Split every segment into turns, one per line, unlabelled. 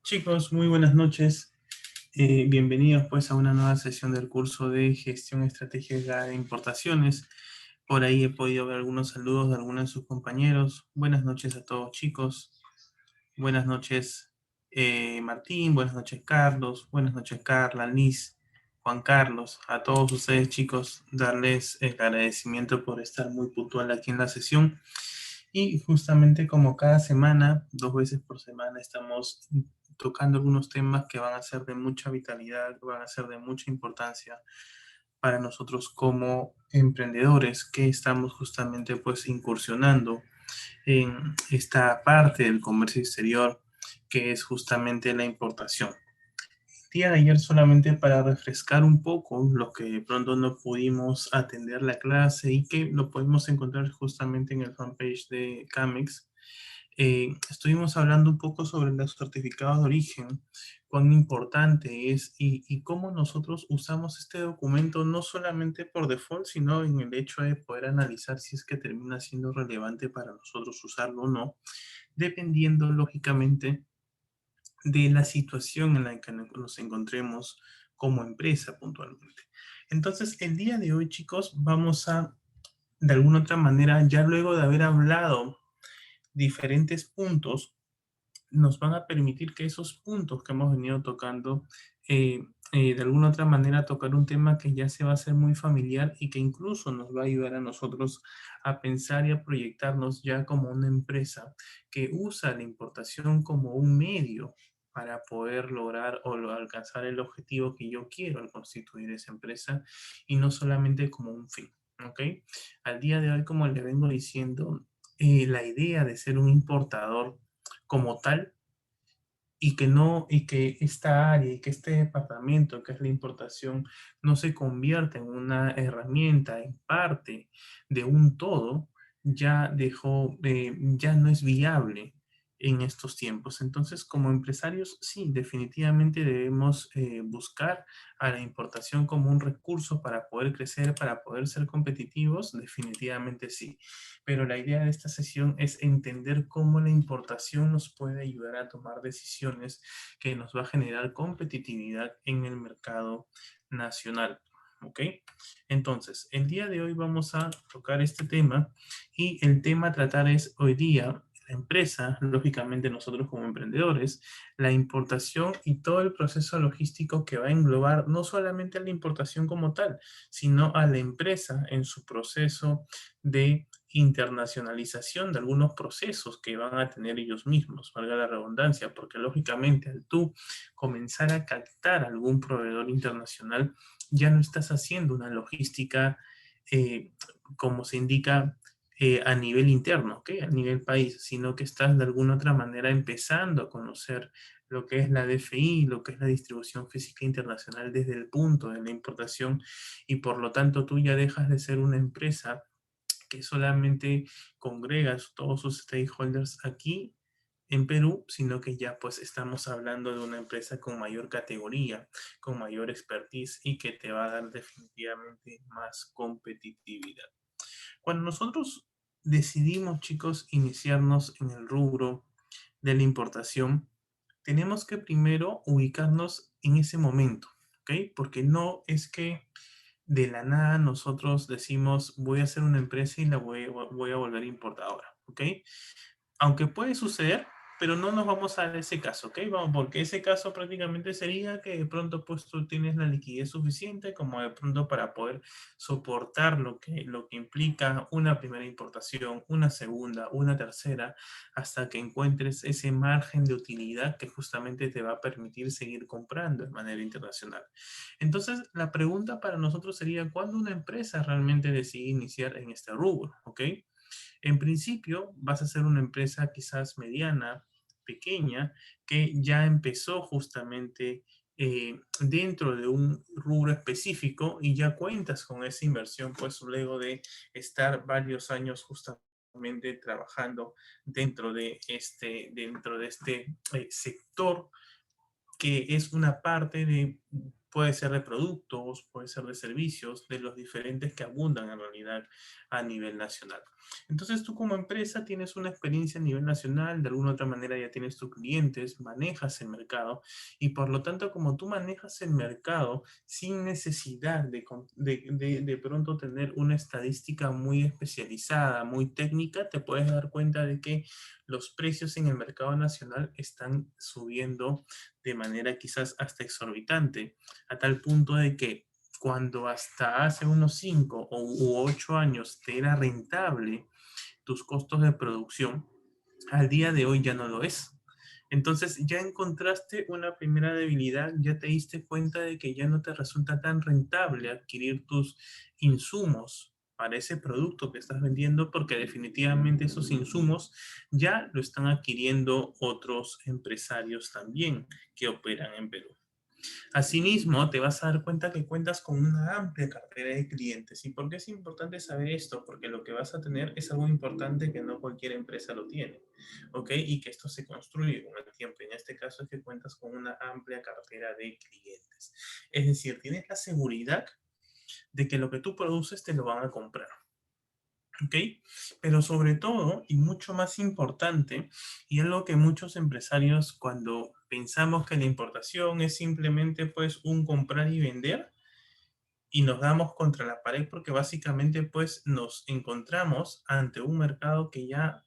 Chicos, muy buenas noches. Bienvenidos pues a una nueva sesión del curso de Gestión Estratégica de Importaciones. Por ahí he podido ver algunos saludos de algunos de sus compañeros. Buenas noches a todos, chicos. Buenas noches, Martín. Buenas noches, Carlos. Buenas noches, Carla, Liz, Juan Carlos. A todos ustedes, chicos, darles el agradecimiento por estar muy puntual aquí en la sesión. Y justamente como cada semana, 2 veces por semana, estamos tocando algunos temas que van a ser de mucha vitalidad, que van a ser de mucha importancia para nosotros como emprendedores que estamos justamente pues incursionando en esta parte del comercio exterior que es justamente la importación. El día de ayer, solamente para refrescar un poco lo que de pronto no pudimos atender la clase y que lo podemos encontrar justamente en el fanpage de Camex, estuvimos hablando un poco sobre los certificados de origen, cuán importante es y cómo nosotros usamos este documento no solamente por default, sino en el hecho de poder analizar si es que termina siendo relevante para nosotros usarlo o no, dependiendo lógicamente de la situación en la que nos encontremos como empresa puntualmente. Entonces, el día de hoy, chicos, vamos a, de alguna otra manera, ya luego de haber hablado diferentes puntos, nos van a permitir que esos puntos que hemos venido tocando, de alguna otra manera tocar un tema que ya se va a hacer muy familiar y que incluso nos va a ayudar a nosotros a pensar y a proyectarnos ya como una empresa que usa la importación como un medio para poder lograr o alcanzar el objetivo que yo quiero al constituir esa empresa y no solamente como un fin. ¿Ok? Al día de hoy, como le vengo diciendo, la idea de ser un importador como tal y que esta área y que este departamento que es la importación no se convierta en una herramienta, en parte de un todo, ya no es viable en estos tiempos. Entonces, como empresarios, sí, definitivamente debemos buscar a la importación como un recurso para poder crecer, para poder ser competitivos, definitivamente sí. Pero la idea de esta sesión es entender cómo la importación nos puede ayudar a tomar decisiones que nos va a generar competitividad en el mercado nacional. ¿Ok? Entonces, el día de hoy vamos a tocar este tema y el tema a tratar es hoy día la empresa, lógicamente nosotros como emprendedores, la importación y todo el proceso logístico que va a englobar no solamente a la importación como tal, sino a la empresa en su proceso de internacionalización de algunos procesos que van a tener ellos mismos, valga la redundancia, porque lógicamente al tú comenzar a captar algún proveedor internacional, ya no estás haciendo una logística eh, como se indica a nivel interno, ¿ok? A nivel país, sino que estás de alguna otra manera empezando a conocer lo que es la DFI, lo que es la distribución física internacional desde el punto de la importación y por lo tanto tú ya dejas de ser una empresa que solamente congrega todos sus stakeholders aquí en Perú, sino que ya pues estamos hablando de una empresa con mayor categoría, con mayor expertise y que te va a dar definitivamente más competitividad. Cuando nosotros decidimos, chicos, iniciarnos en el rubro de la importación, tenemos que primero ubicarnos en ese momento, ¿ok? Porque no es que de la nada nosotros decimos voy a hacer una empresa y voy a volver importadora, ¿ok? Aunque puede suceder, pero no nos vamos a dar ese caso, ¿ok? Vamos, porque ese caso prácticamente sería que de pronto pues tú tienes la liquidez suficiente como de pronto para poder soportar lo que implica una primera importación, una segunda, una tercera, hasta que encuentres ese margen de utilidad que justamente te va a permitir seguir comprando de manera internacional. Entonces, la pregunta para nosotros sería, ¿cuándo una empresa realmente decide iniciar en este rubro? ¿Ok? En principio, vas a ser una empresa quizás mediana, pequeña, que ya empezó justamente dentro de un rubro específico y ya cuentas con esa inversión, pues luego de estar varios años justamente trabajando dentro de este sector que es una parte Puede ser de productos, puede ser de servicios, de los diferentes que abundan en realidad a nivel nacional. Entonces tú como empresa tienes una experiencia a nivel nacional, de alguna otra manera ya tienes tus clientes, manejas el mercado y por lo tanto como tú manejas el mercado sin necesidad de pronto tener una estadística muy especializada, muy técnica, te puedes dar cuenta de que los precios en el mercado nacional están subiendo de manera quizás hasta exorbitante, a tal punto de que cuando hasta hace unos 5 u 8 años te era rentable tus costos de producción, al día de hoy ya no lo es. Entonces ya encontraste una primera debilidad, ya te diste cuenta de que ya no te resulta tan rentable adquirir tus insumos para ese producto que estás vendiendo porque definitivamente esos insumos ya lo están adquiriendo otros empresarios también que operan en Perú. Asimismo, te vas a dar cuenta que cuentas con una amplia cartera de clientes. ¿Y por qué es importante saber esto? Porque lo que vas a tener es algo importante que no cualquier empresa lo tiene, ¿ok? Y que esto se construye con el tiempo. En este caso es que cuentas con una amplia cartera de clientes. Es decir, tienes la seguridad de que lo que tú produces te lo van a comprar. ¿Ok? Pero sobre todo, y mucho más importante, y es lo que muchos empresarios cuando pensamos que la importación es simplemente pues un comprar y vender, y nos damos contra la pared porque básicamente pues nos encontramos ante un mercado que ya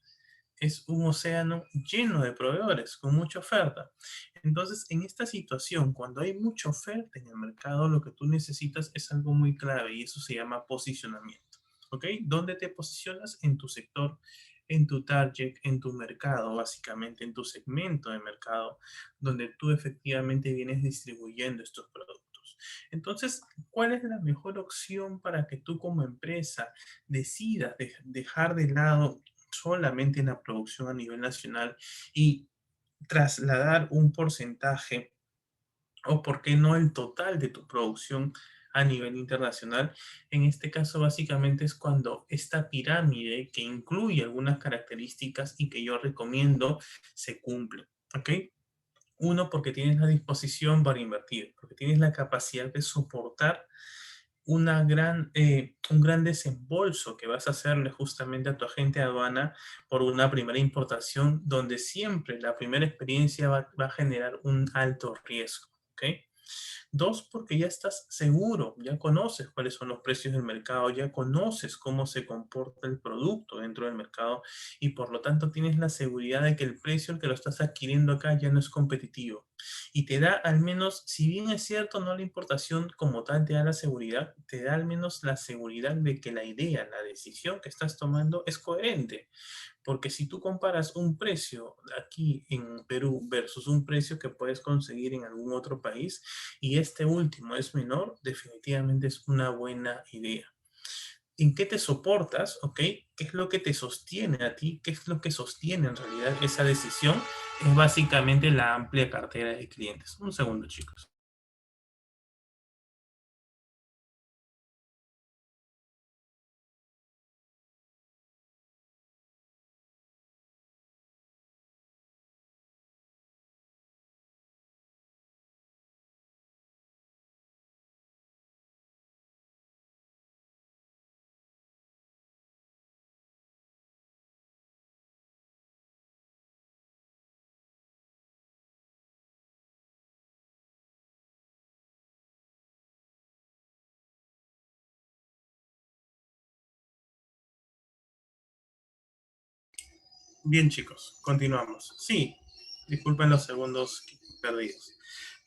es un océano lleno de proveedores, con mucha oferta. Entonces, en esta situación, cuando hay mucha oferta en el mercado, lo que tú necesitas es algo muy clave y eso se llama posicionamiento. ¿Ok? ¿Dónde te posicionas? En tu sector, en tu target, en tu mercado, básicamente en tu segmento de mercado, donde tú efectivamente vienes distribuyendo estos productos. Entonces, ¿cuál es la mejor opción para que tú como empresa decidas dejar de lado solamente en la producción a nivel nacional y trasladar un porcentaje o por qué no el total de tu producción a nivel internacional? En este caso básicamente es cuando esta pirámide que incluye algunas características y que yo recomiendo se cumple. ¿Ok? Uno, porque tienes la disposición para invertir, porque tienes la capacidad de soportar un gran desembolso que vas a hacerle justamente a tu agente de aduana por una primera importación, donde siempre la primera experiencia va a generar un alto riesgo. ¿Ok? Dos, porque ya estás seguro, ya conoces cuáles son los precios del mercado, ya conoces cómo se comporta el producto dentro del mercado y por lo tanto tienes la seguridad de que el precio al que lo estás adquiriendo acá ya no es competitivo. Y te da al menos, si bien es cierto, no la importación como tal te da la seguridad, te da al menos la seguridad de que la idea, la decisión que estás tomando es coherente. Porque si tú comparas un precio aquí en Perú versus un precio que puedes conseguir en algún otro país y este último es menor, definitivamente es una buena idea. ¿En qué te soportas? ¿Ok? ¿Qué es lo que te sostiene a ti? ¿Qué es lo que sostiene en realidad esa decisión? Es básicamente la amplia cartera de clientes. Un segundo, chicos. Bien, chicos, continuamos. Sí, disculpen los segundos perdidos.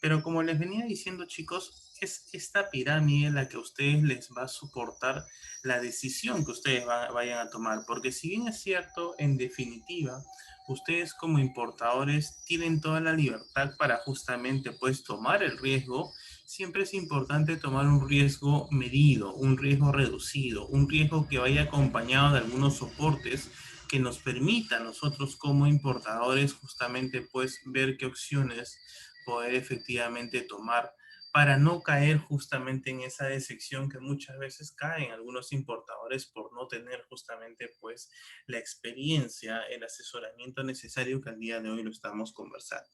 Pero como les venía diciendo, chicos, es esta pirámide la que a ustedes les va a soportar la decisión que ustedes vayan a tomar. Porque si bien es cierto, en definitiva, ustedes como importadores tienen toda la libertad para justamente pues tomar el riesgo, siempre es importante tomar un riesgo medido, un riesgo reducido, un riesgo que vaya acompañado de algunos soportes que nos permita a nosotros como importadores justamente pues ver qué opciones poder efectivamente tomar para no caer justamente en esa decepción que muchas veces caen algunos importadores por no tener justamente pues la experiencia, el asesoramiento necesario que al día de hoy lo estamos conversando.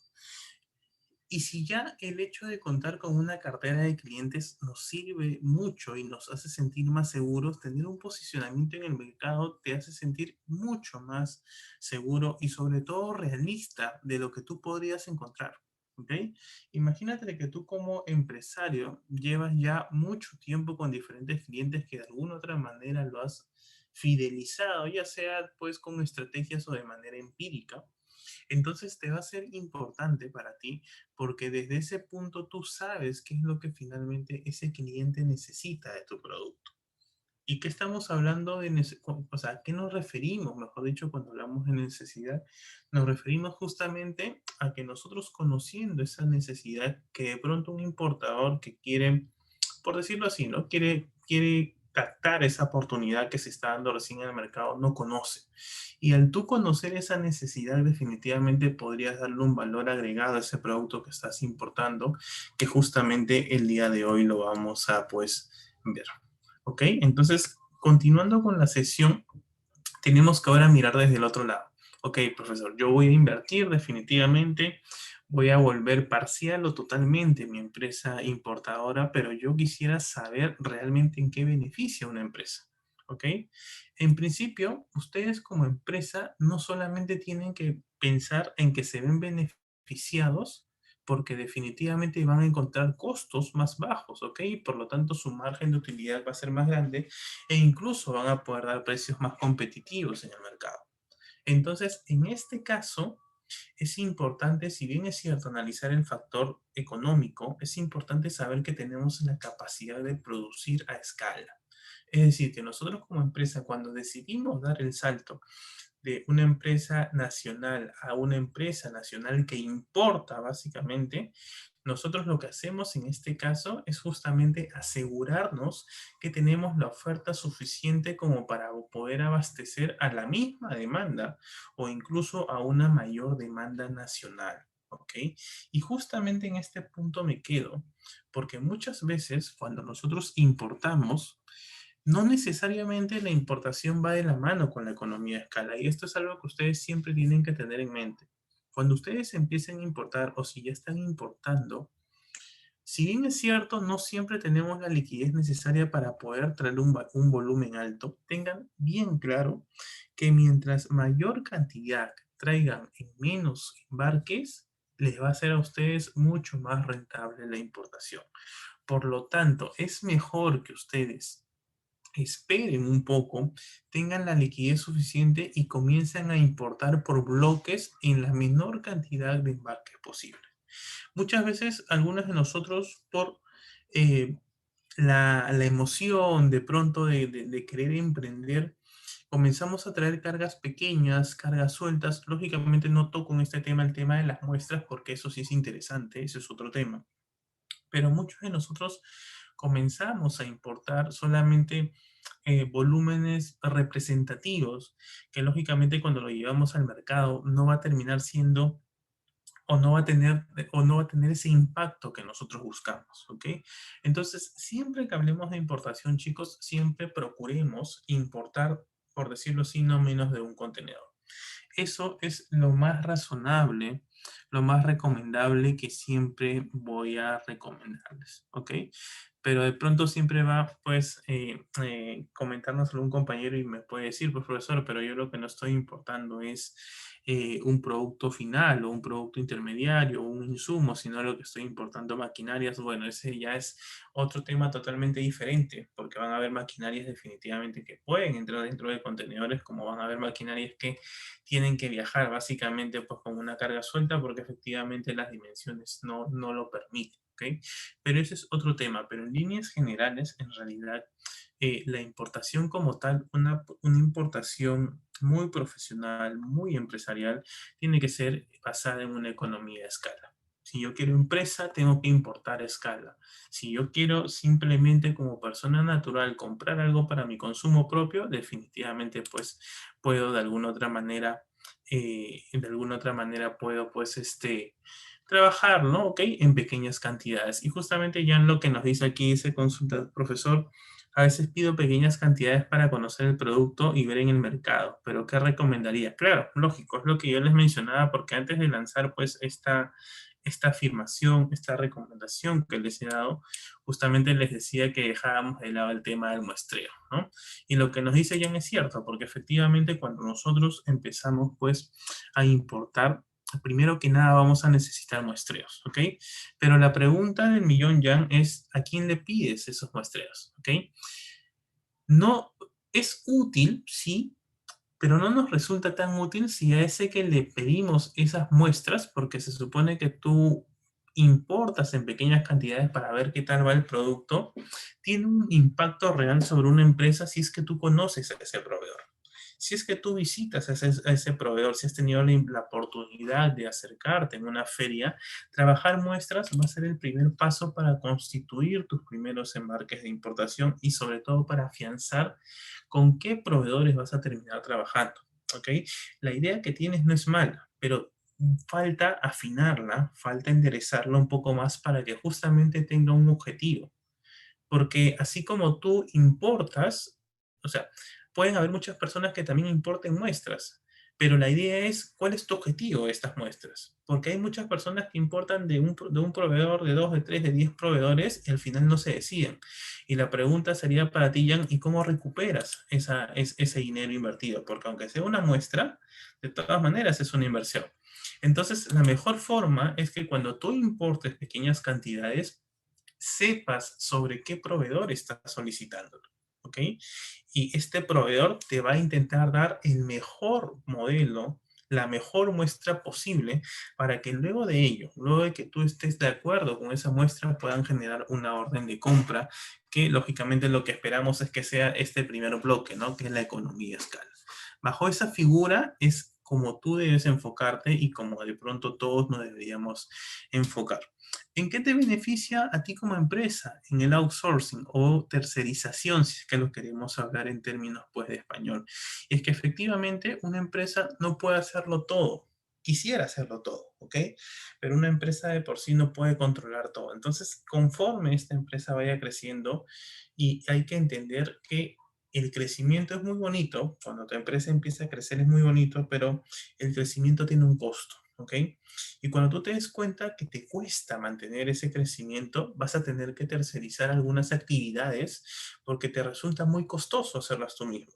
Y si ya el hecho de contar con una cartera de clientes nos sirve mucho y nos hace sentir más seguros, tener un posicionamiento en el mercado te hace sentir mucho más seguro y sobre todo realista de lo que tú podrías encontrar. ¿Ok? Imagínate que tú como empresario llevas ya mucho tiempo con diferentes clientes que de alguna u otra manera lo has fidelizado, ya sea pues con estrategias o de manera empírica. Entonces te va a ser importante para ti porque desde ese punto tú sabes qué es lo que finalmente ese cliente necesita de tu producto. ¿Y qué estamos hablando de o sea, qué nos referimos, mejor dicho, cuando hablamos de necesidad? Nos referimos justamente a que nosotros conociendo esa necesidad que de pronto un importador que quiere, por decirlo así, ¿no? Quiere captar esa oportunidad que se está dando recién en el mercado, no conoce. Y al tú conocer esa necesidad, definitivamente podrías darle un valor agregado a ese producto que estás importando, que justamente el día de hoy lo vamos a, pues, ver. ¿Ok? Entonces, continuando con la sesión, tenemos que ahora mirar desde el otro lado. Ok, profesor, yo voy a invertir definitivamente, voy a volver parcial o totalmente mi empresa importadora, pero yo quisiera saber realmente en qué beneficia una empresa. ¿Ok? En principio, ustedes como empresa no solamente tienen que pensar en que se ven beneficiados, porque definitivamente van a encontrar costos más bajos, ¿ok? Por lo tanto, su margen de utilidad va a ser más grande e incluso van a poder dar precios más competitivos en el mercado. Entonces, en este caso, es importante, si bien es cierto analizar el factor económico, es importante saber que tenemos la capacidad de producir a escala. Es decir, que nosotros como empresa, cuando decidimos dar el salto de una empresa nacional a una empresa nacional que importa básicamente, nosotros lo que hacemos en este caso es justamente asegurarnos que tenemos la oferta suficiente como para poder abastecer a la misma demanda o incluso a una mayor demanda nacional. ¿Ok? Y justamente en este punto me quedo, porque muchas veces cuando nosotros importamos, no necesariamente la importación va de la mano con la economía de escala y esto es algo que ustedes siempre tienen que tener en mente. Cuando ustedes empiecen a importar o si ya están importando, si bien es cierto, no siempre tenemos la liquidez necesaria para poder traer un volumen alto, tengan bien claro que mientras mayor cantidad traigan en menos embarques, les va a ser a ustedes mucho más rentable la importación. Por lo tanto, es mejor que ustedes esperen un poco, tengan la liquidez suficiente y comiencen a importar por bloques en la menor cantidad de embarques posible. Muchas veces, algunos de nosotros, por eh, la emoción de pronto de querer emprender, comenzamos a traer cargas pequeñas, cargas sueltas. Lógicamente no toco en este tema el tema de las muestras porque eso sí es interesante, ese es otro tema. Pero muchos de nosotros comenzamos a importar solamente volúmenes representativos, que lógicamente cuando lo llevamos al mercado no va a terminar siendo o no va a tener ese impacto que nosotros buscamos, ¿ok? Entonces, siempre que hablemos de importación, chicos, siempre procuremos importar, por decirlo así, no menos de un contenedor. Eso es lo más razonable, lo más recomendable que siempre voy a recomendarles, ¿ok? Pero de pronto siempre va, pues, comentarnos algún compañero y me puede decir, pues, profesor, pero yo lo que no estoy importando es un producto final o un producto intermediario o un insumo, sino lo que estoy importando maquinarias. Bueno, ese ya es otro tema totalmente diferente, porque van a haber maquinarias definitivamente que pueden entrar dentro de contenedores, como van a haber maquinarias que tienen que viajar básicamente pues con una carga suelta porque efectivamente las dimensiones no lo permiten, ¿ok? Pero ese es otro tema, pero en líneas generales, en realidad, la importación como tal, una importación muy profesional, muy empresarial, tiene que ser basada en una economía de escala. Si yo quiero empresa, tengo que importar a escala. Si yo quiero simplemente como persona natural comprar algo para mi consumo propio, definitivamente pues puedo de alguna otra manera puedo pues trabajar, ¿no? ¿Ok? En pequeñas cantidades. Y justamente ya en lo que nos dice aquí ese consulta, profesor, a veces pido pequeñas cantidades para conocer el producto y ver en el mercado, pero ¿qué recomendaría? Claro, lógico, es lo que yo les mencionaba porque antes de lanzar pues esta afirmación, esta recomendación que les he dado, justamente les decía que dejáramos de lado el tema del muestreo, ¿no? Y lo que nos dice Jan es cierto, porque efectivamente cuando nosotros empezamos pues a importar, primero que nada vamos a necesitar muestreos, ¿ok? Pero la pregunta del millón, Jan, es ¿a quién le pides esos muestreos? ¿Ok? No es útil, sí, pero no nos resulta tan útil si a ese que le pedimos esas muestras, porque se supone que tú importas en pequeñas cantidades para ver qué tal va el producto, tiene un impacto real sobre una empresa si es que tú conoces a ese proveedor. Si es que tú visitas a ese proveedor, si has tenido la oportunidad de acercarte en una feria, trabajar muestras va a ser el primer paso para constituir tus primeros embarques de importación y sobre todo para afianzar con qué proveedores vas a terminar trabajando, ¿ok? La idea que tienes no es mala, pero falta afinarla, falta enderezarla un poco más para que justamente tenga un objetivo. Porque así como tú importas, o sea, pueden haber muchas personas que también importen muestras, pero la idea es cuál es tu objetivo de estas muestras. Porque hay muchas personas que importan de un proveedor, de dos, de tres, de 10 proveedores y al final no se deciden. Y la pregunta sería para ti, Jan, ¿y cómo recuperas ese dinero invertido? Porque aunque sea una muestra, de todas maneras es una inversión. Entonces, la mejor forma es que cuando tú importes pequeñas cantidades, sepas sobre qué proveedor estás solicitando, ¿ok? Y este proveedor te va a intentar dar el mejor modelo, la mejor muestra posible para que luego de ello, luego de que tú estés de acuerdo con esa muestra, puedan generar una orden de compra que lógicamente lo que esperamos es que sea este primer bloque, ¿no? Que es la economía de escala. Bajo esa figura es como tú debes enfocarte y como de pronto todos nos deberíamos enfocar. ¿En qué te beneficia a ti como empresa? En el outsourcing o tercerización, si es que lo queremos hablar en términos pues de español. Es que efectivamente una empresa no puede hacerlo todo. Quisiera hacerlo todo, ¿ok? Pero una empresa de por sí no puede controlar todo. Entonces, conforme esta empresa vaya creciendo, y hay que entender que el crecimiento es muy bonito, cuando tu empresa empieza a crecer es muy bonito, pero el crecimiento tiene un costo, ¿ok? Y cuando tú te des cuenta que te cuesta mantener ese crecimiento, vas a tener que tercerizar algunas actividades porque te resulta muy costoso hacerlas tú mismo.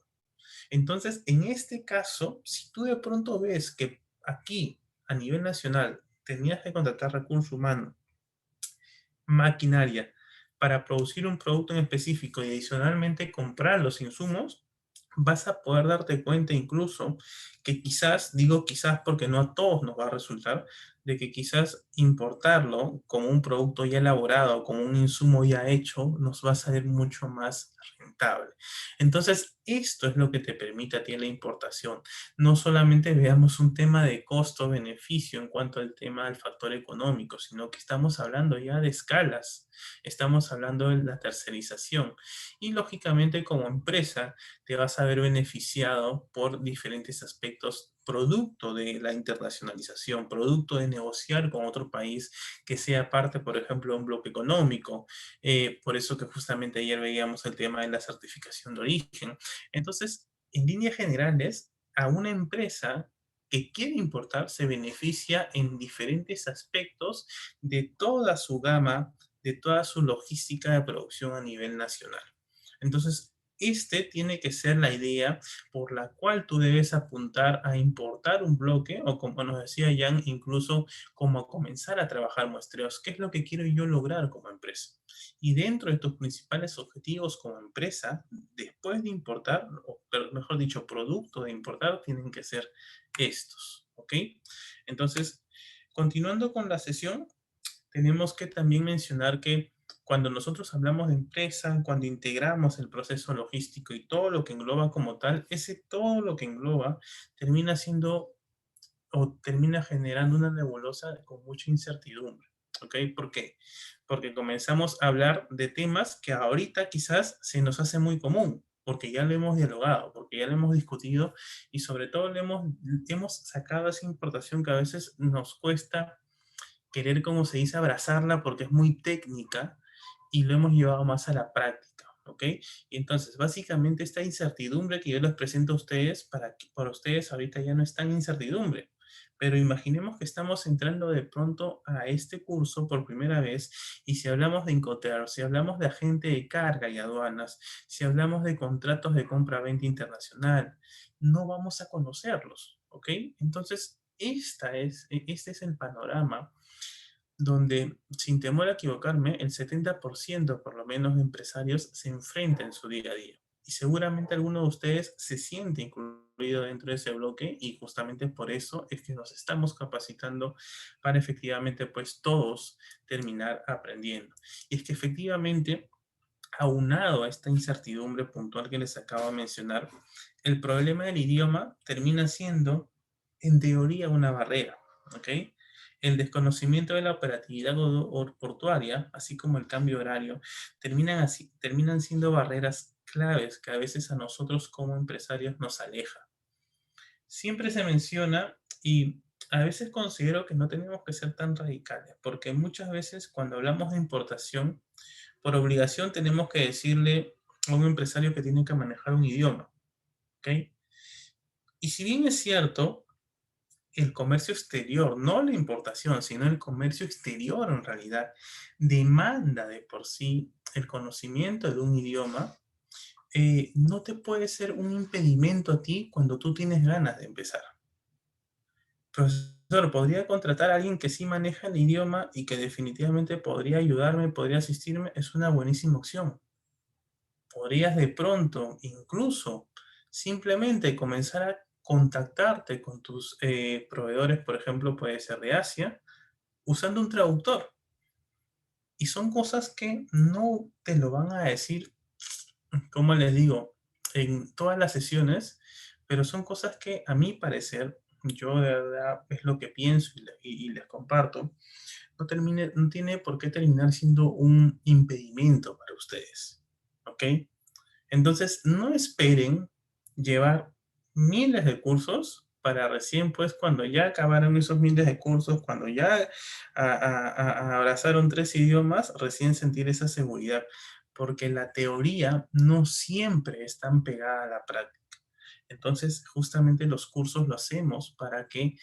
Entonces, en este caso, si tú de pronto ves que aquí, a nivel nacional, tenías que contratar recurso humano, maquinaria, para producir un producto en específico y adicionalmente comprar los insumos, vas a poder darte cuenta incluso que quizás, digo quizás porque no a todos nos va a resultar, de que quizás importarlo como un producto ya elaborado, como un insumo ya hecho, nos va a salir mucho más rentable. Entonces, esto es lo que te permite a ti la importación. No solamente veamos un tema de costo-beneficio en cuanto al tema del factor económico, sino que estamos hablando ya de escalas, estamos hablando de la tercerización. Y lógicamente como empresa, te vas a ver beneficiado por diferentes aspectos producto de la internacionalización, producto de negociar con otro país que sea parte, por ejemplo, de un bloque económico. Por eso que justamente ayer veíamos el tema de la certificación de origen. Entonces, en líneas generales, a una empresa que quiere importar se beneficia en diferentes aspectos de toda su gama, de toda su logística de producción a nivel nacional. Entonces, este tiene que ser la idea por la cual tú debes apuntar a importar un bloque o como nos decía Jan, incluso como a comenzar a trabajar muestreos. ¿Qué es lo que quiero yo lograr como empresa? Y dentro de tus principales objetivos como empresa, después de importar, o mejor dicho, producto de importar, tienen que ser estos, ¿ok? Entonces, continuando con la sesión, tenemos que también mencionar que cuando nosotros hablamos de empresa, cuando integramos el proceso logístico y todo lo que engloba como tal, ese todo lo que engloba termina siendo o termina generando una nebulosa con mucha incertidumbre. ¿Ok? ¿Por qué? Porque comenzamos a hablar de temas que ahorita quizás se nos hace muy común, porque ya lo hemos dialogado, porque ya lo hemos discutido y sobre todo hemos sacado esa importación que a veces nos cuesta querer, como se dice, abrazarla porque es muy técnica y lo hemos llevado más a la práctica, ¿ok? Y entonces, básicamente esta incertidumbre que yo les presento a ustedes, para ustedes ahorita ya no es tan incertidumbre, Pero imaginemos que estamos entrando de pronto a este curso por primera vez y si hablamos de Incoterm, si hablamos de agente de carga y aduanas, si hablamos de contratos de compra-venta internacional, no vamos a conocerlos, ¿ok? Entonces, este es el panorama donde, sin temor a equivocarme, el 70% por lo menos de empresarios se enfrenta en su día a día. Y seguramente alguno de ustedes se siente incluido dentro de ese bloque y justamente por eso es que nos estamos capacitando para efectivamente pues todos terminar aprendiendo. Y es que efectivamente, aunado a esta incertidumbre puntual que les acabo de mencionar, el problema del idioma termina siendo en teoría una barrera, ¿ok? El desconocimiento de la operatividad portuaria, así como el cambio horario, terminan siendo barreras claves que a veces a nosotros como empresarios nos aleja. Siempre se menciona y a veces considero que no tenemos que ser tan radicales, porque muchas veces cuando hablamos de importación, por obligación tenemos que decirle a un empresario que tiene que manejar un idioma, ¿ok? Y si bien es cierto, el comercio exterior, no la importación, sino el comercio exterior en realidad, demanda de por sí el conocimiento de un idioma, no te puede ser un impedimento a ti cuando tú tienes ganas de empezar. Profesor, ¿podría contratar a alguien que sí maneja el idioma y que definitivamente podría ayudarme, podría asistirme? Es una buenísima opción. Podrías de pronto incluso simplemente comenzar a contactarte con tus proveedores, por ejemplo, puede ser de Asia, usando un traductor. Y son cosas que no te lo van a decir, como les digo, en todas las sesiones, pero son cosas que a mi parecer, yo de verdad es lo que pienso y les comparto, no tiene por qué terminar siendo un impedimento para ustedes. ¿Ok? Entonces, no esperen llevar miles de cursos para recién, pues, cuando ya acabaron esos miles de cursos, cuando ya abrazaron 3 idiomas, recién sentir esa seguridad, porque la teoría no siempre es tan pegada a la práctica. Entonces, justamente los cursos lo hacemos para que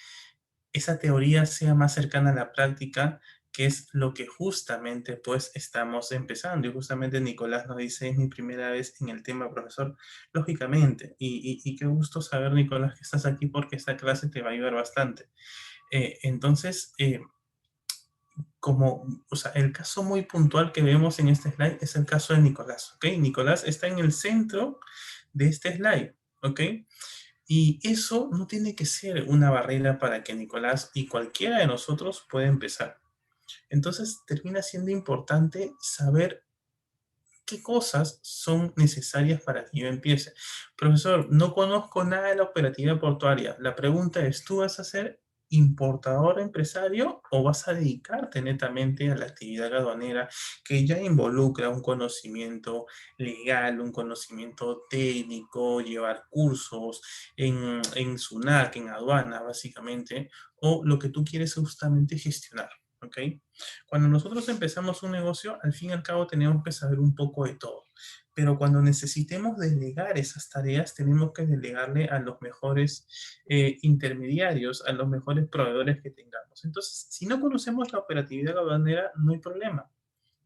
esa teoría sea más cercana a la práctica, que es lo que justamente pues estamos empezando. Y justamente Nicolás nos dice, es mi primera vez en el tema, profesor, lógicamente. Y qué gusto saber, Nicolás, que estás aquí porque esta clase te va a ayudar bastante. Entonces, o sea, el caso muy puntual que vemos en este slide es el caso de Nicolás, ¿ok? Nicolás está en el centro de este slide, ¿ok? Y eso no tiene que ser una barrera para que Nicolás y cualquiera de nosotros pueda empezar. Entonces termina siendo importante saber qué cosas son necesarias para que yo empiece. Profesor, no conozco nada de la operatividad portuaria. La pregunta es, ¿tú vas a ser importador empresario o vas a dedicarte netamente a la actividad aduanera que ya involucra un conocimiento legal, un conocimiento técnico, llevar cursos en SUNAC, en aduana, básicamente, o lo que tú quieres es justamente gestionar, ¿ok? Cuando nosotros empezamos un negocio, al fin y al cabo tenemos que saber un poco de todo. Pero cuando necesitemos delegar esas tareas, tenemos que delegarle a los mejores intermediarios, a los mejores proveedores que tengamos. Entonces, si no conocemos la operatividad aduanera, no hay problema.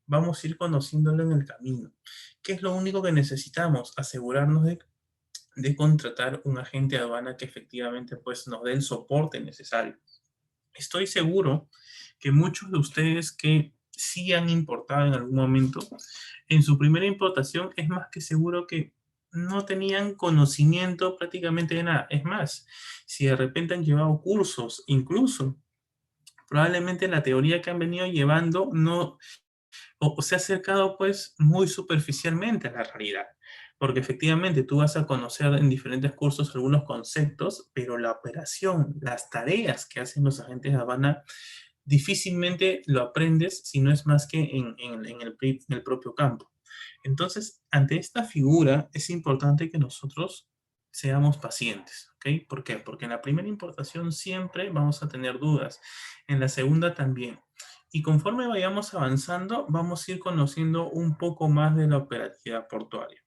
Vamos a ir conociéndolo en el camino. ¿Qué es lo único que necesitamos? Asegurarnos de contratar un agente de aduana que efectivamente pues, nos dé el soporte necesario. Estoy seguro que muchos de ustedes que sí han importado en algún momento, en su primera importación es más que seguro que no tenían conocimiento prácticamente de nada. Es más, si de repente han llevado cursos, incluso probablemente la teoría que han venido llevando no o se ha acercado pues muy superficialmente a la realidad. Porque efectivamente tú vas a conocer en diferentes cursos algunos conceptos, pero la operación, las tareas que hacen los agentes de aduana, difícilmente lo aprendes si no es más que en el propio campo. Entonces, ante esta figura es importante que nosotros seamos pacientes, ¿ok? ¿Por qué? Porque en la primera importación siempre vamos a tener dudas, en la segunda también. Y conforme vayamos avanzando, vamos a ir conociendo un poco más de la operatividad portuaria.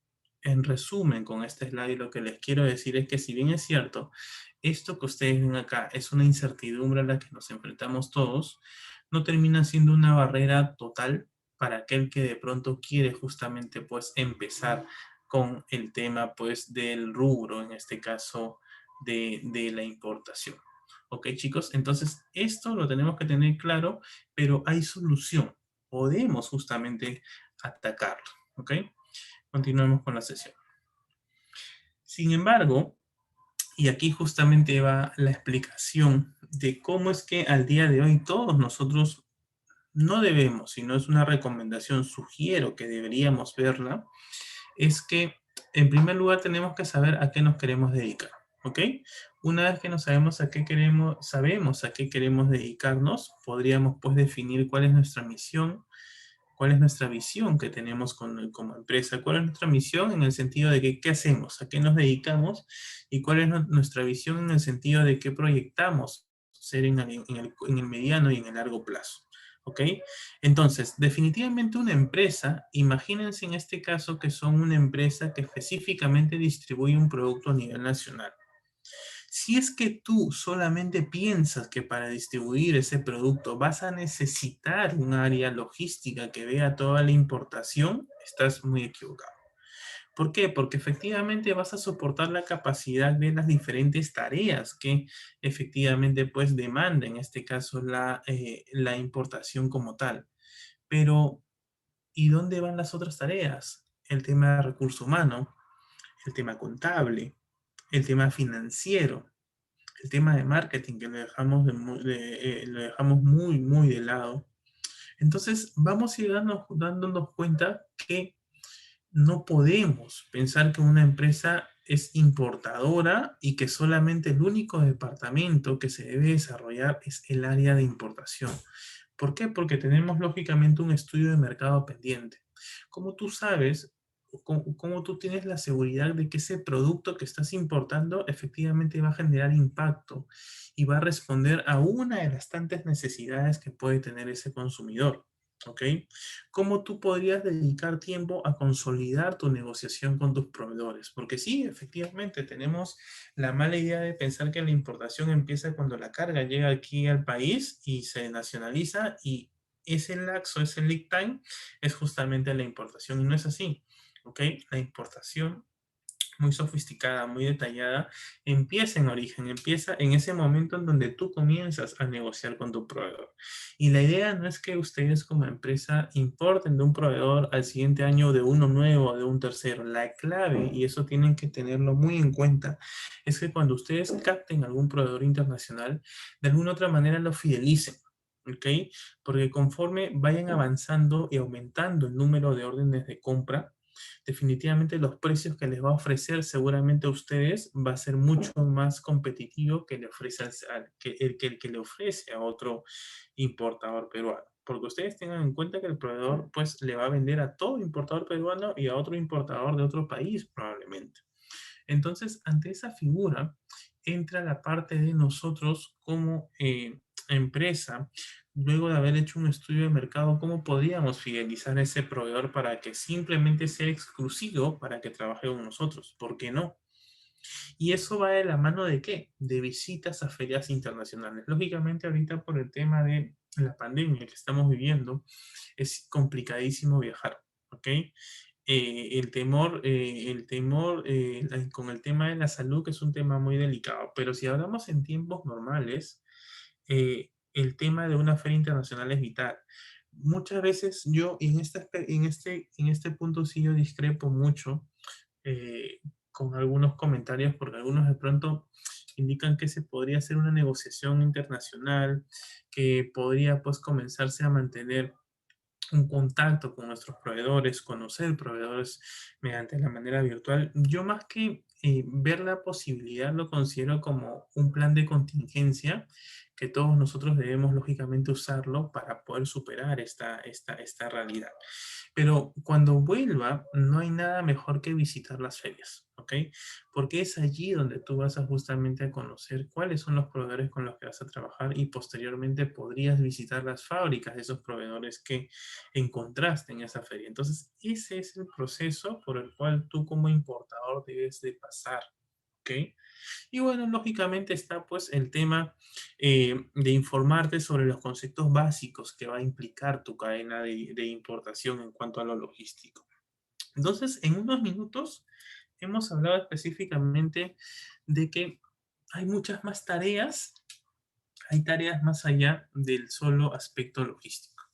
En resumen, con este slide lo que les quiero decir es que si bien es cierto, esto que ustedes ven acá es una incertidumbre a la que nos enfrentamos todos, no termina siendo una barrera total para aquel que de pronto quiere justamente pues empezar con el tema pues del rubro, en este caso de la importación. Ok, chicos, entonces esto lo tenemos que tener claro, pero hay solución. Podemos justamente atacarlo. Ok, continuemos con la sesión. Sin embargo, y aquí justamente va la explicación de cómo es que al día de hoy todos nosotros no debemos, si no es una recomendación, sugiero que deberíamos verla, es que en primer lugar tenemos que saber a qué nos queremos dedicar, ¿ok? Una vez que no sabemos a qué queremos dedicarnos, podríamos pues definir cuál es nuestra misión, cuál es nuestra visión que tenemos como empresa, cuál es nuestra misión en el sentido de que qué hacemos, a qué nos dedicamos y cuál es nuestra visión en el sentido de qué proyectamos ser en el mediano y en el largo plazo. ¿Ok? Entonces, definitivamente una empresa, imagínense en este caso que son una empresa que específicamente distribuye un producto a nivel nacional. Si es que tú solamente piensas que para distribuir ese producto vas a necesitar un área logística que vea toda la importación, estás muy equivocado. ¿Por qué? Porque efectivamente vas a soportar la capacidad de las diferentes tareas que efectivamente pues demanda en este caso la importación como tal. Pero, ¿y dónde van las otras tareas? El tema de recurso humano, el tema contable, el tema financiero, el tema de marketing que lo dejamos muy, muy de lado. Entonces, vamos a ir dándonos cuenta que no podemos pensar que una empresa es importadora y que solamente el único departamento que se debe desarrollar es el área de importación. ¿Por qué? Porque tenemos lógicamente un estudio de mercado pendiente. Como tú sabes, cómo tú tienes la seguridad de que ese producto que estás importando efectivamente va a generar impacto y va a responder a una de las tantas necesidades que puede tener ese consumidor? ¿Ok? ¿Cómo tú podrías dedicar tiempo a consolidar tu negociación con tus proveedores? Porque sí, efectivamente, tenemos la mala idea de pensar que la importación empieza cuando la carga llega aquí al país y se nacionaliza y ese lapso, ese lead time, es justamente la importación y no es así. ¿Ok? La importación muy sofisticada, muy detallada, empieza en origen, empieza en ese momento en donde tú comienzas a negociar con tu proveedor. Y la idea no es que ustedes como empresa importen de un proveedor al siguiente año de uno nuevo o de un tercero. La clave, y eso tienen que tenerlo muy en cuenta, es que cuando ustedes capten algún proveedor internacional, de alguna otra manera lo fidelicen. ¿Ok? Porque conforme vayan avanzando y aumentando el número de órdenes de compra, definitivamente los precios que les va a ofrecer seguramente a ustedes va a ser mucho más competitivo que el que le ofrece a otro importador peruano. Porque ustedes tengan en cuenta que el proveedor pues le va a vender a todo importador peruano y a otro importador de otro país probablemente. Entonces, ante esa figura, entra la parte de nosotros como empresa, luego de haber hecho un estudio de mercado, cómo podríamos fidelizar a ese proveedor para que simplemente sea exclusivo para que trabaje con nosotros. ¿Por qué no? Y eso va de la mano de qué? De visitas a ferias internacionales. Lógicamente, ahorita por el tema de la pandemia que estamos viviendo, es complicadísimo viajar, ¿ok? Con el tema de la salud, que es un tema muy delicado, pero si hablamos en tiempos normales, el tema de una feria internacional es vital. Muchas veces yo, en este punto sí yo discrepo mucho con algunos comentarios, porque algunos de pronto indican que se podría hacer una negociación internacional, que podría pues comenzarse a mantener un contacto con nuestros proveedores, conocer proveedores mediante la manera virtual. Yo más que ver la posibilidad lo considero como un plan de contingencia que todos nosotros debemos lógicamente usarlo para poder superar esta realidad. Pero cuando vuelva, no hay nada mejor que visitar las ferias, ¿ok? Porque es allí donde tú vas a justamente a conocer cuáles son los proveedores con los que vas a trabajar y posteriormente podrías visitar las fábricas de esos proveedores que encontraste en esa feria. Entonces, ese es el proceso por el cual tú como importador debes de pasar, ¿ok? Y bueno, lógicamente está pues el tema de informarte sobre los conceptos básicos que va a implicar tu cadena de importación en cuanto a lo logístico. Entonces, en unos minutos hemos hablado específicamente de que hay muchas más tareas, hay tareas más allá del solo aspecto logístico.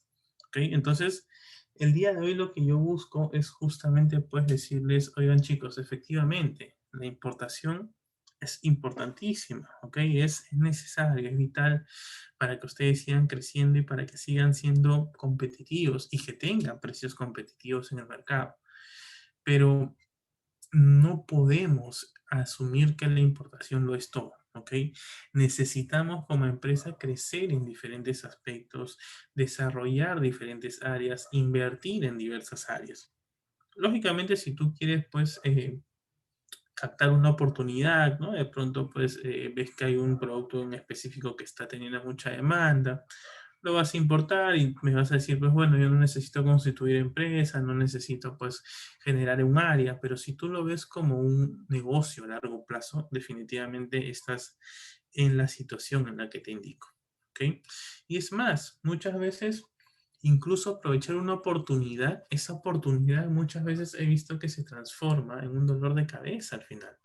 ¿Ok? Entonces, el día de hoy lo que yo busco es justamente pues decirles, oigan chicos, efectivamente, la importación es importantísima, ¿ok? Es necesaria, es vital para que ustedes sigan creciendo y para que sigan siendo competitivos y que tengan precios competitivos en el mercado. Pero no podemos asumir que la importación lo es todo, ¿ok? Necesitamos como empresa crecer en diferentes aspectos, desarrollar diferentes áreas, invertir en diversas áreas. Lógicamente, si tú quieres, pues, captar una oportunidad, ¿no? De pronto, pues, ves que hay un producto en específico que está teniendo mucha demanda, lo vas a importar y me vas a decir, pues bueno, yo no necesito constituir empresa, no necesito pues generar un área, pero si tú lo ves como un negocio a largo plazo, definitivamente estás en la situación en la que te indico, ¿ok? Y es más, muchas veces incluso aprovechar una oportunidad, esa oportunidad muchas veces he visto que se transforma en un dolor de cabeza al final.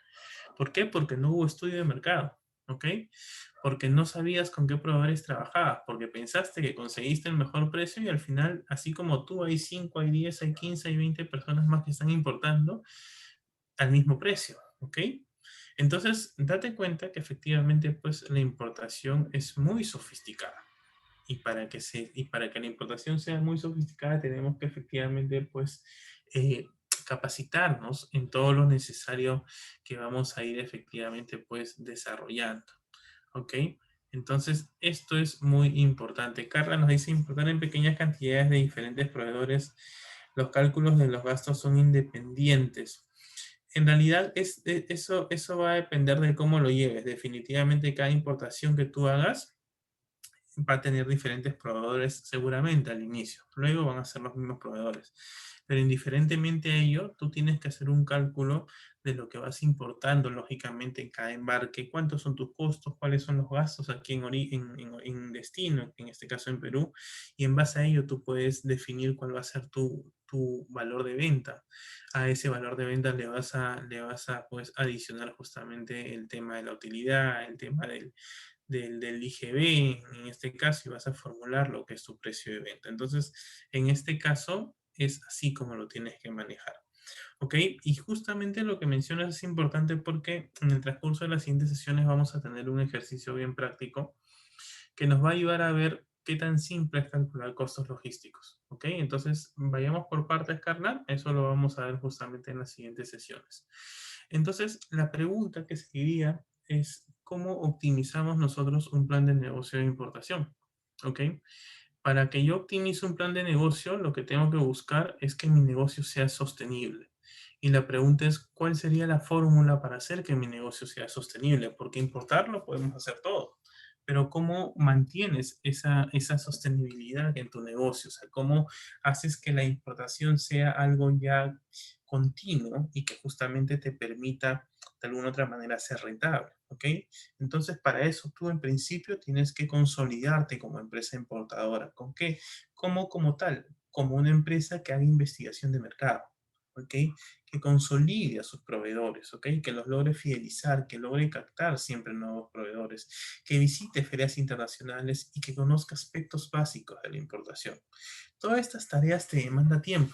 ¿Por qué? Porque no hubo estudio de mercado, ¿ok? Porque no sabías con qué proveedores trabajabas, porque pensaste que conseguiste el mejor precio y al final, así como tú, hay 5, hay 10, hay 15, hay 20 personas más que están importando al mismo precio, ¿ok? Entonces, date cuenta que efectivamente, pues, la importación es muy sofisticada. Y para que la importación sea muy sofisticada, tenemos que efectivamente, pues, eh, capacitarnos en todo lo necesario que vamos a ir efectivamente, pues, desarrollando. ¿Ok? Entonces, esto es muy importante. Carla nos dice importar en pequeñas cantidades de diferentes proveedores. Los cálculos de los gastos son independientes. En realidad, eso va a depender de cómo lo lleves. Definitivamente, cada importación que tú hagas va a tener diferentes proveedores seguramente al inicio. Luego van a ser los mismos proveedores. Pero indiferentemente a ello, tú tienes que hacer un cálculo de lo que vas importando, lógicamente, en cada embarque, cuántos son tus costos, cuáles son los gastos aquí en destino, en este caso en Perú, y en base a ello tú puedes definir cuál va a ser tu valor de venta. A ese valor de venta le vas a pues, adicionar justamente el tema de la utilidad, el tema del IGB, en este caso, y vas a formular lo que es tu precio de venta. Entonces, en este caso, es así como lo tienes que manejar. ¿Ok? Y justamente lo que mencionas es importante porque en el transcurso de las siguientes sesiones vamos a tener un ejercicio bien práctico que nos va a ayudar a ver qué tan simple es calcular costos logísticos. ¿Ok? Entonces, vayamos por partes, carnal. Eso lo vamos a ver justamente en las siguientes sesiones. Entonces, la pregunta que seguiría es, ¿cómo optimizamos nosotros un plan de negocio de importación? ¿Ok? Para que yo optimice un plan de negocio, lo que tengo que buscar es que mi negocio sea sostenible. Y la pregunta es, ¿cuál sería la fórmula para hacer que mi negocio sea sostenible? Porque importarlo podemos hacer todo, pero ¿cómo mantienes esa sostenibilidad en tu negocio? O sea, ¿cómo haces que la importación sea algo ya continuo y que justamente te permita de alguna otra manera ser rentable? ¿Ok? Entonces, para eso tú en principio tienes que consolidarte como empresa importadora. ¿Con qué? Como tal, como una empresa que haga investigación de mercado. ¿Ok? Que consolide a sus proveedores, ¿ok? Que los logre fidelizar, que logre captar siempre nuevos proveedores, que visite ferias internacionales y que conozca aspectos básicos de la importación. Todas estas tareas te demandan tiempo.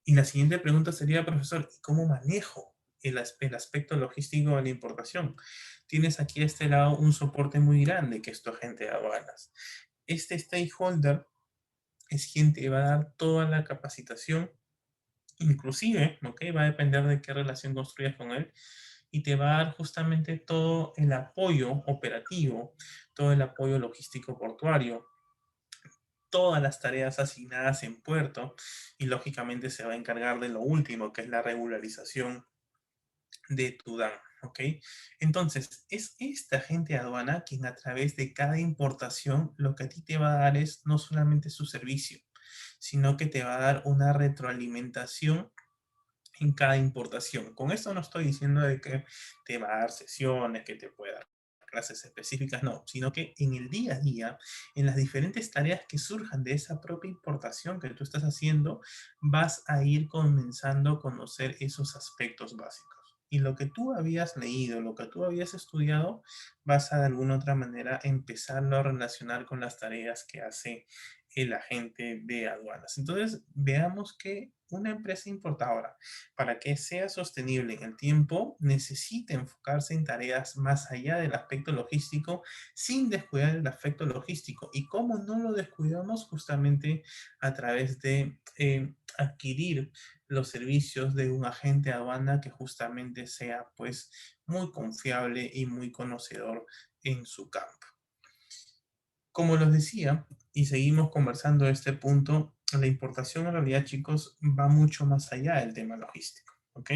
Y la siguiente pregunta sería, profesor, ¿cómo manejo el aspecto logístico de la importación? Tienes aquí a este lado un soporte muy grande que es tu agente de aduanas. Este stakeholder es quien te va a dar toda la capacitación, inclusive, ¿ok? Va a depender de qué relación construyas con él, y te va a dar justamente todo el apoyo operativo, todo el apoyo logístico portuario, todas las tareas asignadas en puerto y lógicamente se va a encargar de lo último, que es la regularización de tu DAN. ¿Ok? Entonces, es esta agente de aduana quien a través de cada importación lo que a ti te va a dar es no solamente su servicio, sino que te va a dar una retroalimentación en cada importación. Con esto no estoy diciendo de que te va a dar sesiones, que te pueda dar clases específicas, no, sino que en el día a día, en las diferentes tareas que surjan de esa propia importación que tú estás haciendo, vas a ir comenzando a conocer esos aspectos básicos. Y lo que tú habías leído, lo que tú habías estudiado, vas a de alguna otra manera empezarlo a relacionar con las tareas que hace el agente de aduanas. Entonces, veamos que una empresa importadora, para que sea sostenible en el tiempo, necesita enfocarse en tareas más allá del aspecto logístico sin descuidar el aspecto logístico. ¿Y cómo no lo descuidamos? Justamente a través de adquirir los servicios de un agente de aduana que justamente sea pues muy confiable y muy conocedor en su campo. Como los decía, y seguimos conversando de este punto, la importación en realidad, chicos, va mucho más allá del tema logístico, ¿ok?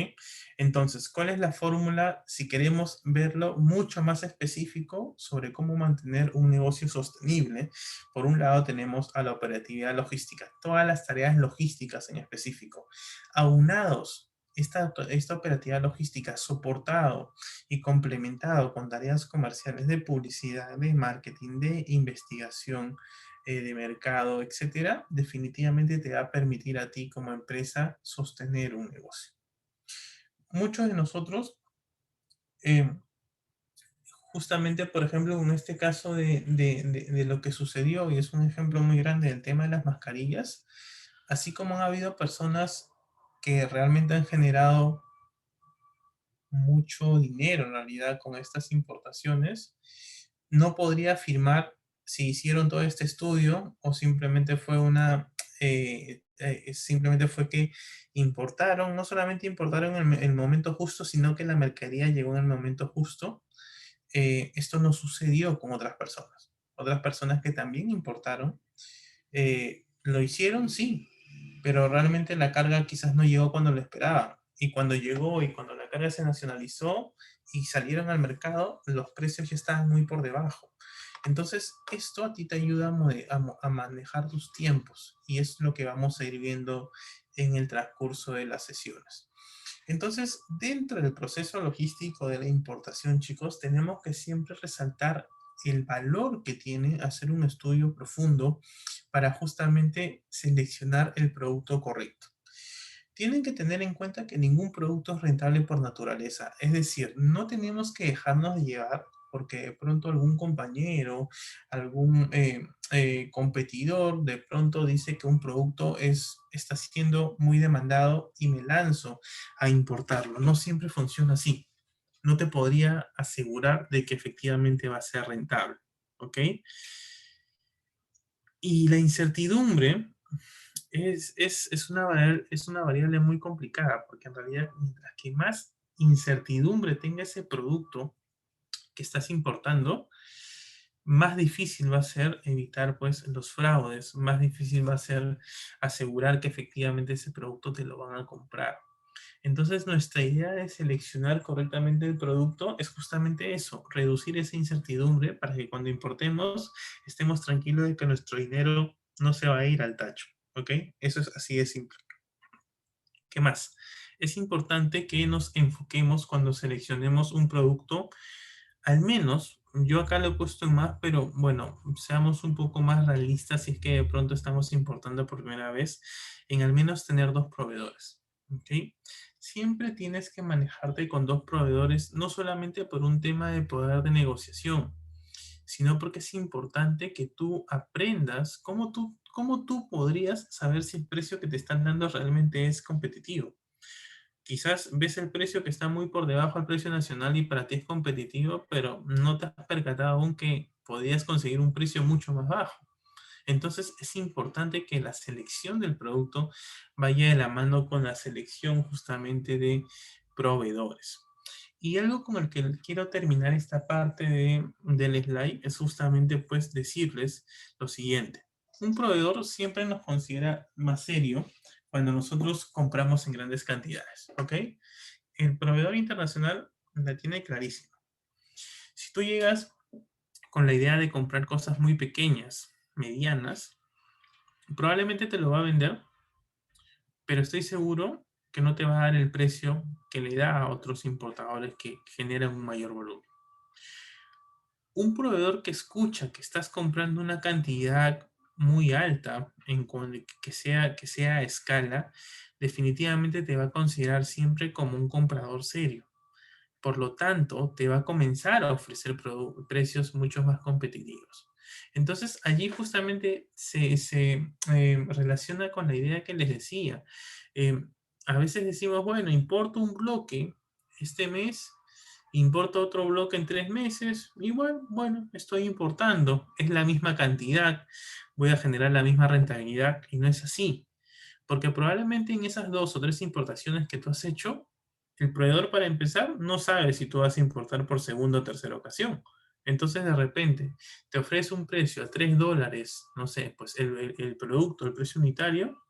Entonces, ¿cuál es la fórmula si queremos verlo mucho más específico sobre cómo mantener un negocio sostenible? Por un lado tenemos a la operatividad logística, todas las tareas logísticas en específico, aunados. Esta operatividad logística soportado y complementado con tareas comerciales de publicidad, de marketing, de investigación, de mercado, etcétera, definitivamente te va a permitir a ti como empresa sostener un negocio. Muchos de nosotros, eh, justamente, por ejemplo, en este caso de lo que sucedió, y es un ejemplo muy grande del tema de las mascarillas, así como han habido personas que realmente han generado mucho dinero en realidad con estas importaciones. No podría afirmar si hicieron todo este estudio o simplemente fue simplemente fue que importaron, no solamente importaron en el momento justo, sino que la mercadería llegó en el momento justo. Esto no sucedió con otras personas. Otras personas que también importaron, lo hicieron, sí, pero realmente la carga quizás no llegó cuando lo esperaban. Y cuando llegó y cuando la carga se nacionalizó y salieron al mercado, los precios ya estaban muy por debajo. Entonces, esto a ti te ayuda a manejar tus tiempos y es lo que vamos a ir viendo en el transcurso de las sesiones. Entonces, dentro del proceso logístico de la importación, chicos, tenemos que siempre resaltar el valor que tiene hacer un estudio profundo para justamente seleccionar el producto correcto. Tienen que tener en cuenta que ningún producto es rentable por naturaleza. Es decir, no tenemos que dejarnos de llevar porque de pronto algún compañero, algún competidor de pronto dice que un producto está siendo muy demandado y me lanzo a importarlo. No siempre funciona así. No te podría asegurar de que efectivamente va a ser rentable. ¿Ok? Y la incertidumbre es una variable muy complicada, porque en realidad, mientras que más incertidumbre tenga ese producto que estás importando, más difícil va a ser evitar pues los fraudes, más difícil va a ser asegurar que efectivamente ese producto te lo van a comprar. Entonces, nuestra idea de seleccionar correctamente el producto es justamente eso, reducir esa incertidumbre para que cuando importemos estemos tranquilos de que nuestro dinero no se va a ir al tacho, ¿ok? Eso es así de simple. ¿Qué más? Es importante que nos enfoquemos cuando seleccionemos un producto, al menos, yo acá lo he puesto en más, pero bueno, seamos un poco más realistas si es que de pronto estamos importando por primera vez, en al menos tener dos proveedores, ¿ok? Siempre tienes que manejarte con dos proveedores, no solamente por un tema de poder de negociación, sino porque es importante que tú aprendas cómo tú podrías saber si el precio que te están dando realmente es competitivo. Quizás ves el precio que está muy por debajo del precio nacional y para ti es competitivo, pero no te has percatado aún que podrías conseguir un precio mucho más bajo. Entonces es importante que la selección del producto vaya de la mano con la selección justamente de proveedores. Y algo con el que quiero terminar esta parte del slide es justamente pues decirles lo siguiente. Un proveedor siempre nos considera más serio cuando nosotros compramos en grandes cantidades, ¿ok? El proveedor internacional la tiene clarísima. Si tú llegas con la idea de comprar cosas muy pequeñas, medianas, probablemente te lo va a vender, pero estoy seguro que no te va a dar el precio que le da a otros importadores que generan un mayor volumen. Un proveedor que escucha que estás comprando una cantidad muy alta que sea a escala, definitivamente te va a considerar siempre como un comprador serio. Por lo tanto, te va a comenzar a ofrecer precios mucho más competitivos. Entonces, allí justamente se relaciona con la idea que les decía. Eh, a veces decimos, bueno, importo un bloque este mes, importo otro bloque en 3 meses, igual, bueno, estoy importando, es la misma cantidad, voy a generar la misma rentabilidad, y no es así. Porque probablemente en esas 2 o 3 importaciones que tú has hecho, el proveedor para empezar no sabe si tú vas a importar por segunda o tercera ocasión. Entonces de repente te ofrece un precio a $3, no sé, pues el producto, el precio unitario,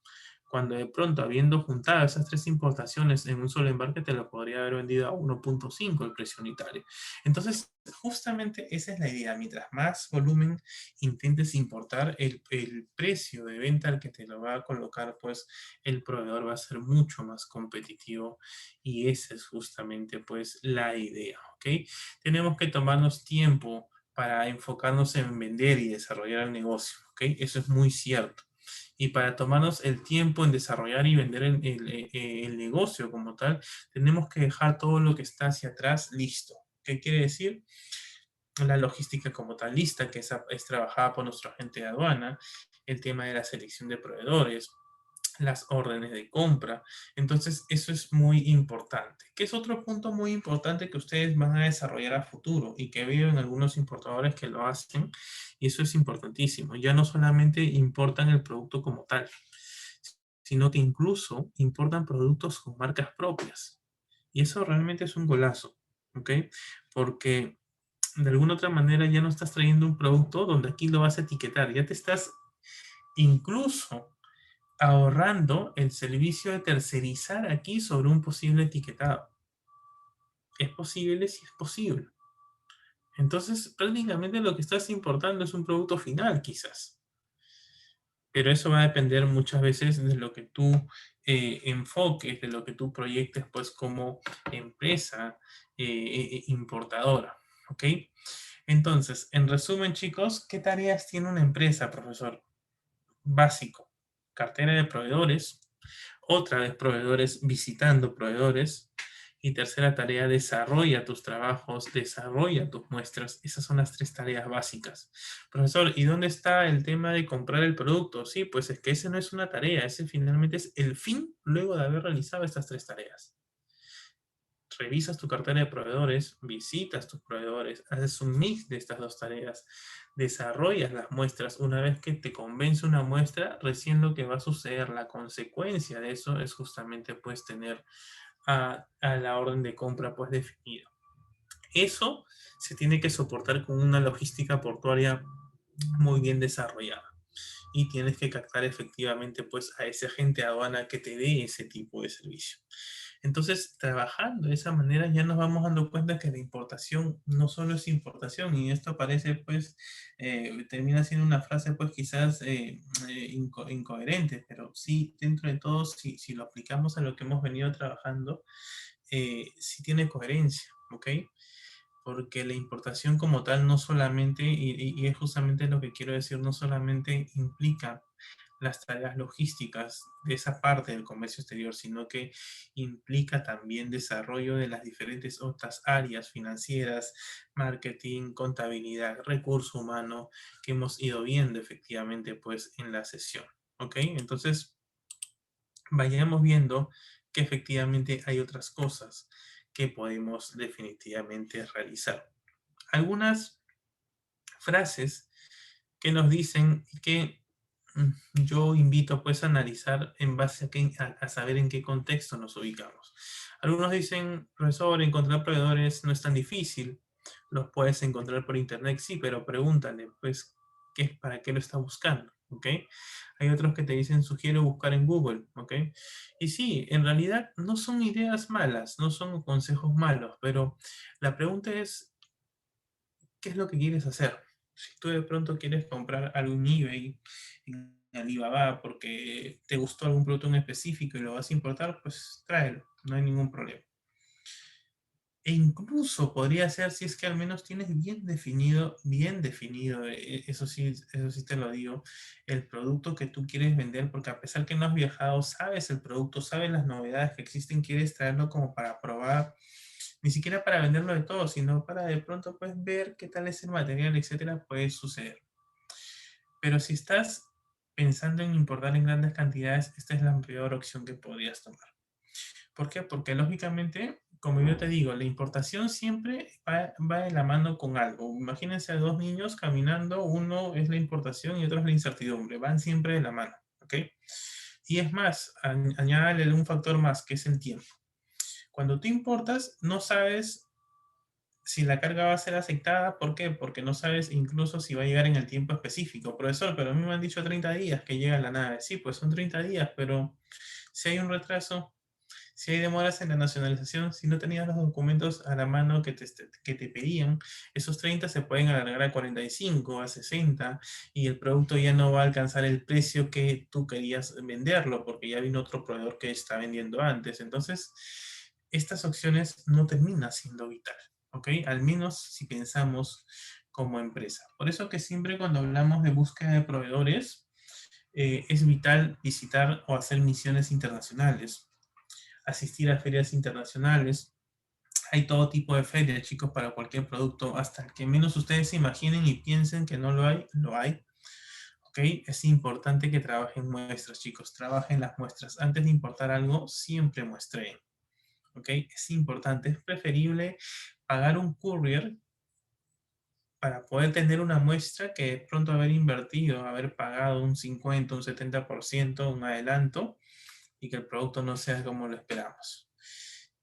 cuando de pronto, habiendo juntado esas 3 importaciones en un solo embarque, te lo podría haber vendido a 1.5 el precio unitario. Entonces, justamente esa es la idea. Mientras más volumen intentes importar, el precio de venta al que te lo va a colocar, pues el proveedor va a ser mucho más competitivo, y esa es justamente pues la idea, ¿ok? Tenemos que tomarnos tiempo para enfocarnos en vender y desarrollar el negocio, ¿ok? Eso es muy cierto. Y para tomarnos el tiempo en desarrollar y vender el negocio como tal, tenemos que dejar todo lo que está hacia atrás listo. ¿Qué quiere decir? La logística como tal lista, que es trabajada por nuestro agente de aduana, el tema de la selección de proveedores, las órdenes de compra. Entonces, eso es muy importante. ¿Qué es otro punto muy importante que ustedes van a desarrollar a futuro y que veo en algunos importadores que lo hacen? Y eso es importantísimo. Ya no solamente importan el producto como tal, sino que incluso importan productos con marcas propias. Y eso realmente es un golazo, ¿ok? Porque de alguna otra manera ya no estás trayendo un producto donde aquí lo vas a etiquetar, ya te estás incluso ahorrando el servicio de tercerizar aquí sobre un posible etiquetado. Es posible si es posible. Entonces, prácticamente lo que estás importando es un producto final, quizás. Pero eso va a depender muchas veces de lo que tú enfoques, de lo que tú proyectes, pues, como empresa importadora. ¿Ok? Entonces, en resumen, chicos, ¿qué tareas tiene una empresa, profesor? Básico: cartera de proveedores, otra vez proveedores visitando proveedores, y tercera tarea, desarrolla tus trabajos, desarrolla tus muestras. Esas son las 3 tareas básicas. Profesor, ¿y dónde está el tema de comprar el producto? Sí, pues es que ese no es una tarea, ese finalmente es el fin luego de haber realizado estas 3 tareas. Revisas tu cartera de proveedores, visitas tus proveedores, haces un mix de estas 2 tareas, desarrollas las muestras. Una vez que te convence una muestra, recién lo que va a suceder, la consecuencia de eso es justamente pues tener a la orden de compra pues definida. Eso se tiene que soportar con una logística portuaria muy bien desarrollada. Y tienes que captar efectivamente pues a ese agente de aduana que te dé ese tipo de servicio. Entonces, trabajando de esa manera, ya nos vamos dando cuenta que la importación no solo es importación, y esto parece, pues, termina siendo una frase, pues, quizás incoherente, pero sí, dentro de todo, si lo aplicamos a lo que hemos venido trabajando, sí tiene coherencia, ¿ok? Porque la importación como tal no solamente, y es justamente lo que quiero decir, no solamente implica las tareas logísticas de esa parte del comercio exterior, sino que implica también desarrollo de las diferentes otras áreas financieras, marketing, contabilidad, recurso humano, que hemos ido viendo efectivamente pues en la sesión. ¿Ok? Entonces, vayamos viendo que efectivamente hay otras cosas que podemos definitivamente realizar. Algunas frases que nos dicen que yo invito pues a analizar en base a saber en qué contexto nos ubicamos. Algunos dicen, profesor, encontrar proveedores no es tan difícil, los puedes encontrar por internet, sí, pero pregúntale, pues, ¿para qué lo está buscando? ¿Ok? Hay otros que te dicen, sugiero buscar en Google, ¿ok? Y sí, en realidad no son ideas malas, no son consejos malos, pero la pregunta es, ¿qué es lo que quieres hacer? Si tú de pronto quieres comprar algo en eBay, en Alibaba, porque te gustó algún producto en específico y lo vas a importar, pues tráelo, no hay ningún problema. E incluso podría ser si es que al menos tienes bien definido, eso sí te lo digo, el producto que tú quieres vender, porque a pesar que no has viajado, sabes el producto, sabes las novedades que existen, quieres traerlo como para probar, ni siquiera para venderlo de todo, sino para de pronto pues ver qué tal es el material, etcétera, puede suceder. Pero si estás pensando en importar en grandes cantidades, esta es la peor opción que podrías tomar. ¿Por qué? Porque lógicamente, como yo te digo, la importación siempre va de la mano con algo. Imagínense a dos niños caminando, uno es la importación y otro es la incertidumbre, van siempre de la mano, ¿ok? Y es más, añádale un factor más, que es el tiempo. Cuando tú importas, no sabes si la carga va a ser aceptada. ¿Por qué? Porque no sabes incluso si va a llegar en el tiempo específico. Profesor, pero a mí me han dicho 30 días que llega la nave. Sí, pues son 30 días, pero si hay un retraso, si hay demoras en la nacionalización, si no tenías los documentos a la mano que te pedían, esos 30 se pueden alargar a 45, a 60, y el producto ya no va a alcanzar el precio que tú querías venderlo, porque ya vino otro proveedor que está vendiendo antes. Entonces, estas opciones no terminan siendo vital, ¿ok? Al menos si pensamos como empresa. Por eso que siempre cuando hablamos de búsqueda de proveedores, es vital visitar o hacer misiones internacionales, asistir a ferias internacionales. Hay todo tipo de ferias, chicos, para cualquier producto, hasta el que menos ustedes se imaginen y piensen que no lo hay, lo hay. ¿Ok? Es importante que trabajen muestras, chicos, trabajen las muestras. Antes de importar algo, siempre muestreen. ¿Ok? Es importante, es preferible pagar un courier para poder tener una muestra que de pronto haber invertido, haber pagado un 50, un 70%, un adelanto, y que el producto no sea como lo esperamos.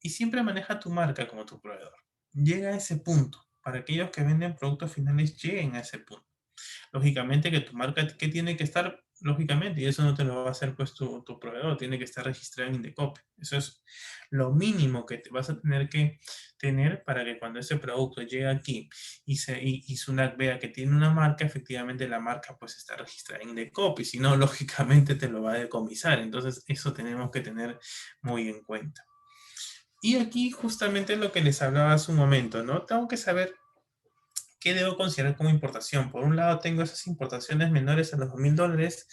Y siempre maneja tu marca como tu proveedor. Llega a ese punto. Para aquellos que venden productos finales, lleguen a ese punto. Lógicamente que tu marca, que tiene que estar, lógicamente, y eso no te lo va a hacer pues tu proveedor, tiene que estar registrado en Indecopi. Eso es lo mínimo que te vas a tener que tener para que cuando ese producto llegue aquí y Sunac vea que tiene una marca, efectivamente la marca pues está registrada en Indecopi, si no, lógicamente te lo va a decomisar. Entonces, eso tenemos que tener muy en cuenta. Y aquí justamente lo que les hablaba hace un momento, ¿no? Tengo que saber qué debo considerar como importación. Por un lado, tengo esas importaciones menores a los $2.000,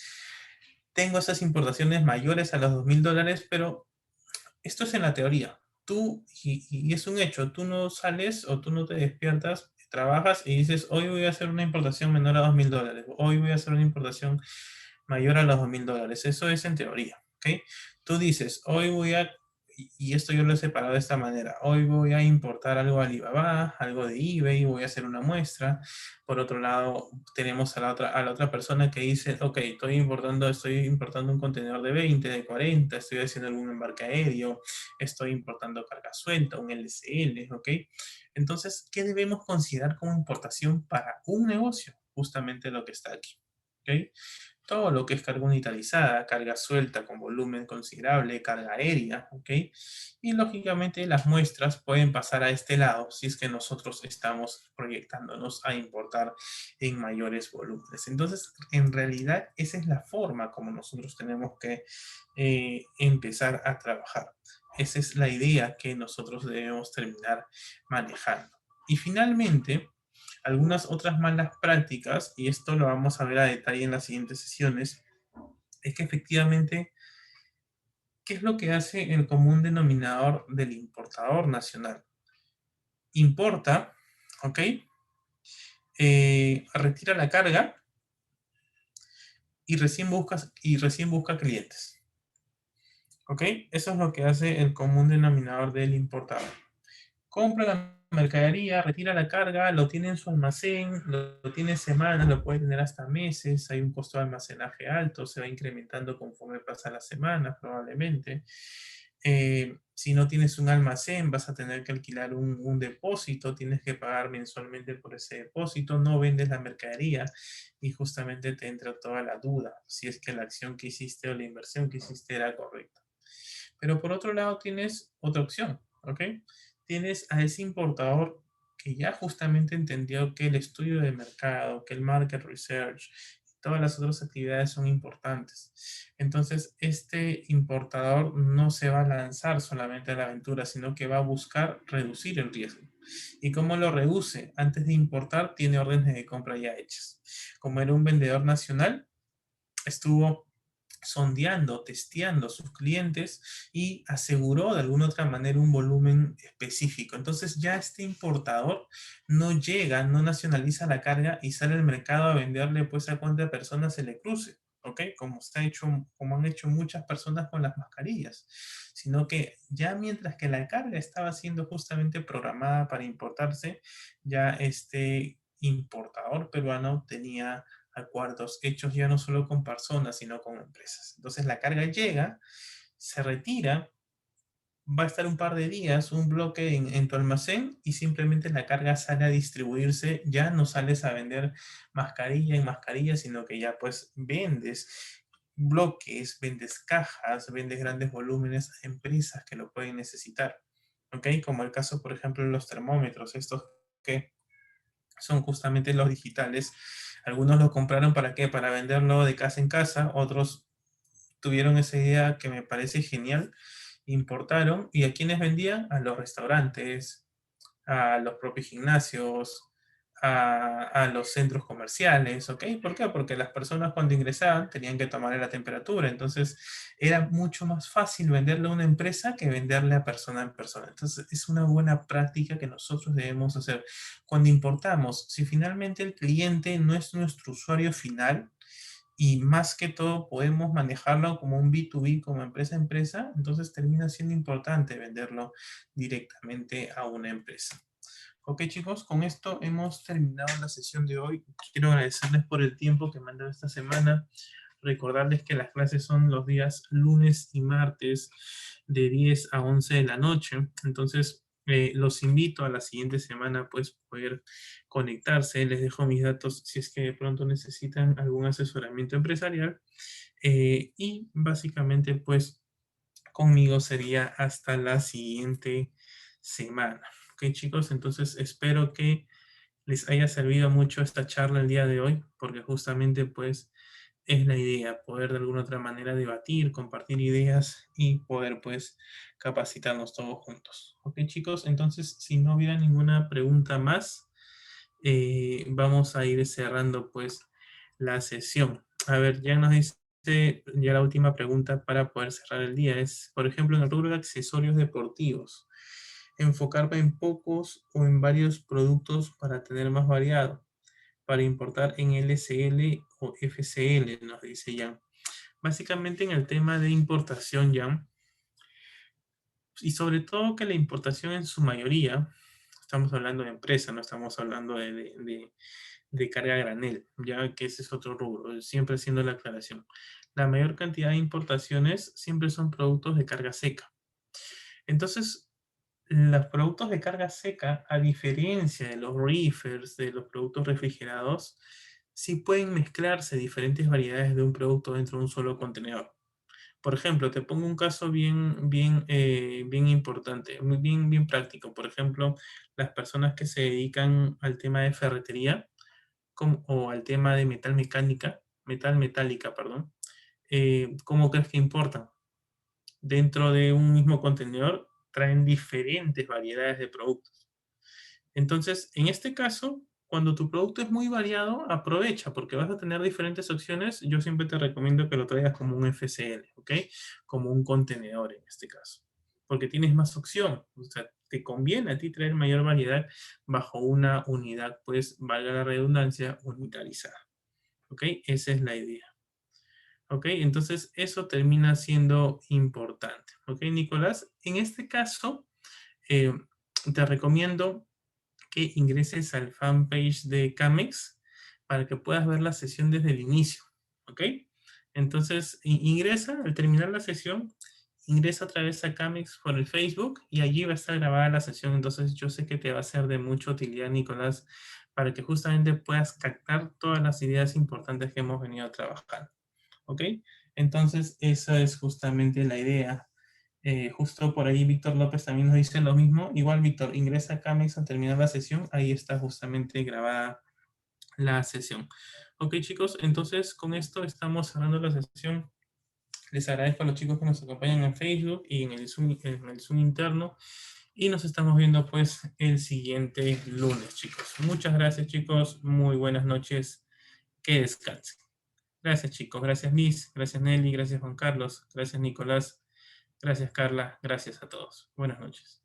tengo esas importaciones mayores a los $2.000, pero esto es en la teoría. Y es un hecho, tú no sales o tú no te despiertas, trabajas y dices, hoy voy a hacer una importación menor a $2.000, hoy voy a hacer una importación mayor a los $2.000. Eso es en teoría, ¿ok? Tú dices, hoy voy a, y esto yo lo he separado de esta manera, hoy voy a importar algo de Alibaba, algo de eBay, voy a hacer una muestra. Por otro lado, tenemos a la otra persona que dice, ok, estoy importando un contenedor de 20, de 40, estoy haciendo algún embarque aéreo, estoy importando carga suelta, un LCL, ¿ok? Entonces, ¿qué debemos considerar como importación para un negocio? Justamente lo que está aquí, ¿ok? Todo lo que es carga unitarizada, carga suelta con volumen considerable, carga aérea, ¿ok? Y lógicamente las muestras pueden pasar a este lado si es que nosotros estamos proyectándonos a importar en mayores volúmenes. Entonces, en realidad, esa es la forma como nosotros tenemos que empezar a trabajar. Esa es la idea que nosotros debemos terminar manejando. Y finalmente, algunas otras malas prácticas, y esto lo vamos a ver a detalle en las siguientes sesiones, es que efectivamente, ¿qué es lo que hace el común denominador del importador nacional? Importa, ¿ok? Retira la carga y recién busca clientes, ¿ok? Eso es lo que hace el común denominador del importador. Compra la mercadería, retira la carga, lo tiene en su almacén, lo tiene semanas, lo puede tener hasta meses, hay un costo de almacenaje alto, se va incrementando conforme pasan las semanas probablemente. Si no tienes un almacén, vas a tener que alquilar un depósito, tienes que pagar mensualmente por ese depósito, no vendes la mercadería y justamente te entra toda la duda si es que la acción que hiciste o la inversión que hiciste era correcta. Pero por otro lado tienes otra opción, ¿ok? Tienes a ese importador que ya justamente entendió que el estudio de mercado, que el market research, todas las otras actividades son importantes. Entonces, este importador no se va a lanzar solamente a la aventura, sino que va a buscar reducir el riesgo. ¿Y cómo lo reduce? Antes de importar, tiene órdenes de compra ya hechas. Como era un vendedor nacional, estuvo sondeando, testeando a sus clientes y aseguró de alguna otra manera un volumen específico. Entonces ya este importador no llega, no nacionaliza la carga y sale al mercado a venderle pues a cuánta personas se le cruce. ¿Ok? Como está hecho, como han hecho muchas personas con las mascarillas, sino que ya mientras que la carga estaba siendo justamente programada para importarse, ya este importador peruano tenía acuerdos hechos ya no solo con personas, sino con empresas. Entonces la carga llega, se retira, va a estar un par de días, un bloque en tu almacén y simplemente la carga sale a distribuirse, ya no sales a vender mascarilla en mascarilla, sino que ya pues vendes bloques, vendes cajas, vendes grandes volúmenes a empresas que lo pueden necesitar. ¿Ok? Como el caso, por ejemplo, de los termómetros, estos que son justamente los digitales. Algunos lo compraron para qué, para venderlo de casa en casa, otros tuvieron esa idea que me parece genial, importaron y a quienes vendían, a los restaurantes, a los propios gimnasios, a los centros comerciales, ¿ok? ¿Por qué? Porque las personas cuando ingresaban tenían que tomar la temperatura, entonces era mucho más fácil venderle a una empresa que venderle a persona en persona. Entonces es una buena práctica que nosotros debemos hacer. Cuando importamos, si finalmente el cliente no es nuestro usuario final, y más que todo podemos manejarlo como un B2B, como empresa a empresa, entonces termina siendo importante venderlo directamente a una empresa. Ok, chicos, con esto hemos terminado la sesión de hoy. Quiero agradecerles por el tiempo que me han dado esta semana. Recordarles que las clases son los días lunes y martes de 10 a 11 de la noche. Entonces, los invito a la siguiente semana, pues, poder conectarse. Les dejo mis datos si es que de pronto necesitan algún asesoramiento empresarial. Y básicamente, pues, conmigo sería hasta la siguiente semana. Ok, chicos, entonces espero que les haya servido mucho esta charla el día de hoy, porque justamente pues es la idea, poder de alguna otra manera debatir, compartir ideas y poder pues capacitarnos todos juntos. Ok, chicos, entonces si no hubiera ninguna pregunta más, vamos a ir cerrando pues la sesión. A ver, ya nos dice ya la última pregunta para poder cerrar el día es, por ejemplo, en el rubro de accesorios deportivos, enfocarme en pocos o en varios productos para tener más variado, para importar en LCL o FCL, nos dice Jan. Básicamente en el tema de importación, Jan, y sobre todo que la importación en su mayoría, estamos hablando de empresa, no estamos hablando de carga a granel, ya que ese es otro rubro, siempre haciendo la aclaración. La mayor cantidad de importaciones siempre son productos de carga seca. Entonces, los productos de carga seca, a diferencia de los reefers, de los productos refrigerados, sí pueden mezclarse diferentes variedades de un producto dentro de un solo contenedor. Por ejemplo, te pongo un caso bien importante, bien práctico. Por ejemplo, las personas que se dedican al tema de ferretería o al tema de metal metálica, perdón, ¿cómo crees que importan? Dentro de un mismo contenedor traen diferentes variedades de productos. Entonces, en este caso, cuando tu producto es muy variado, aprovecha porque vas a tener diferentes opciones. Yo siempre te recomiendo que lo traigas como un FCL, ¿ok? Como un contenedor en este caso, porque tienes más opción. O sea, te conviene a ti traer mayor variedad bajo una unidad, pues, valga la redundancia, unitarizada, ¿ok? Esa es la idea. ¿Ok? Entonces, eso termina siendo importante. ¿Ok, Nicolás? En este caso, eh, te recomiendo que ingreses al fanpage de Camex para que puedas ver la sesión desde el inicio. ¿Ok? Entonces, ingresa, al terminar la sesión, ingresa otra vez a Camex por el Facebook y allí va a estar grabada la sesión. Entonces, yo sé que te va a ser de mucha utilidad, Nicolás, para que justamente puedas captar todas las ideas importantes que hemos venido trabajando. ¿Ok? Entonces, esa es justamente la idea Justo por ahí Víctor López también nos dice lo mismo. Igual, Víctor, ingresa a Camex al terminar la sesión. Ahí está justamente grabada la sesión. Ok, chicos, entonces con esto estamos cerrando la sesión. Les agradezco a los chicos que nos acompañan en Facebook y en el Zoom interno. Y nos estamos viendo pues el siguiente lunes, chicos. Muchas gracias, chicos. Muy buenas noches. Que descansen. Gracias, chicos. Gracias, Miss. Gracias, Nelly. Gracias, Juan Carlos. Gracias, Nicolás. Gracias, Carla. Gracias a todos. Buenas noches.